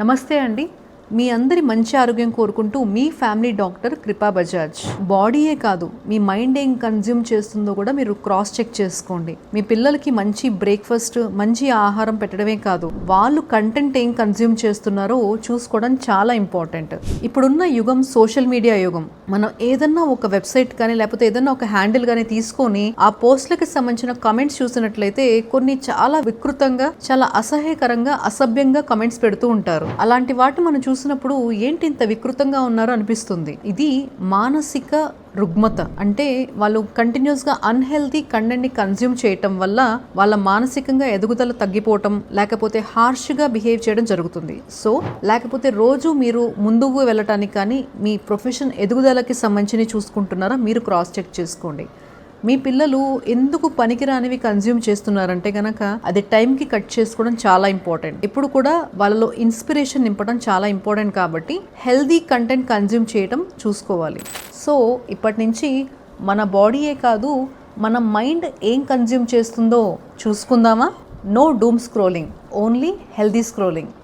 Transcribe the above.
నమస్తే అండి. మీ అందరి మంచి ఆరోగ్యం కోరుకుంటూ మీ ఫ్యామిలీ డాక్టర్ కృపా బజాజ్. బాడీయే కాదు, మీ మైండ్ ఏం కన్జ్యూమ్ చేస్తుందో కూడా మీరు క్రాస్ చెక్ చేసుకోండి. మీ పిల్లలకి మంచి బ్రేక్ఫాస్ట్, మంచి ఆహారం పెట్టడమే కాదు, వాళ్ళు కంటెంట్ ఏం కన్జ్యూమ్ చేస్తున్నారో చూసుకోవడం చాలా ఇంపార్టెంట్. ఇప్పుడున్న యుగం సోషల్ మీడియా యుగం. మనం ఏదన్నా ఒక వెబ్సైట్ కానీ లేకపోతే ఏదన్నా ఒక హ్యాండిల్ కానీ తీసుకొని ఆ పోస్ట్లకి సంబంధించిన కమెంట్స్ చూసినట్లయితే కొన్ని చాలా వికృతంగా, చాలా అసహ్యకరంగా, అసభ్యంగా కమెంట్స్ పెడుతూ ఉంటారు. అలాంటి వాటిని మనం చూసినప్పుడు ఏంటి ఇంత వికృతంగా ఉన్నారో అనిపిస్తుంది. ఇది మానసిక రుగ్మత. అంటే వాళ్ళు కంటిన్యూస్గా అన్హెల్తీ కంటెంట్ని కన్జ్యూమ్ చేయటం వల్ల వాళ్ళ మానసికంగా ఎదుగుదల తగ్గిపోవటం, లేకపోతే హార్ష్గా బిహేవ్ చేయడం జరుగుతుంది. సో లేకపోతే రోజు మీరు ముందుకు వెళ్ళటానికి కానీ మీ ప్రొఫెషన్ ఎదుగుదలకి సంబంధించి చూసుకుంటున్నారా మీరు క్రాస్ చెక్ చేసుకోండి. మీ పిల్లలు ఎందుకు పనికిరానివి కన్జ్యూమ్ చేస్తున్నారంటే గనక అది టైంకి కట్ చేసుకోవడం చాలా ఇంపార్టెంట్. ఇప్పుడు కూడా వాళ్ళలో ఇన్స్పిరేషన్ నింపడం చాలా ఇంపార్టెంట్ కాబట్టి హెల్దీ కంటెంట్ కన్జ్యూమ్ చేయడం చూసుకోవాలి. సో ఇప్పటి నుంచి మన బాడీయే కాదు, మన మైండ్ ఏం కన్జ్యూమ్ చేస్తుందో చూసుకుందామా? No doom scrolling, only healthy scrolling.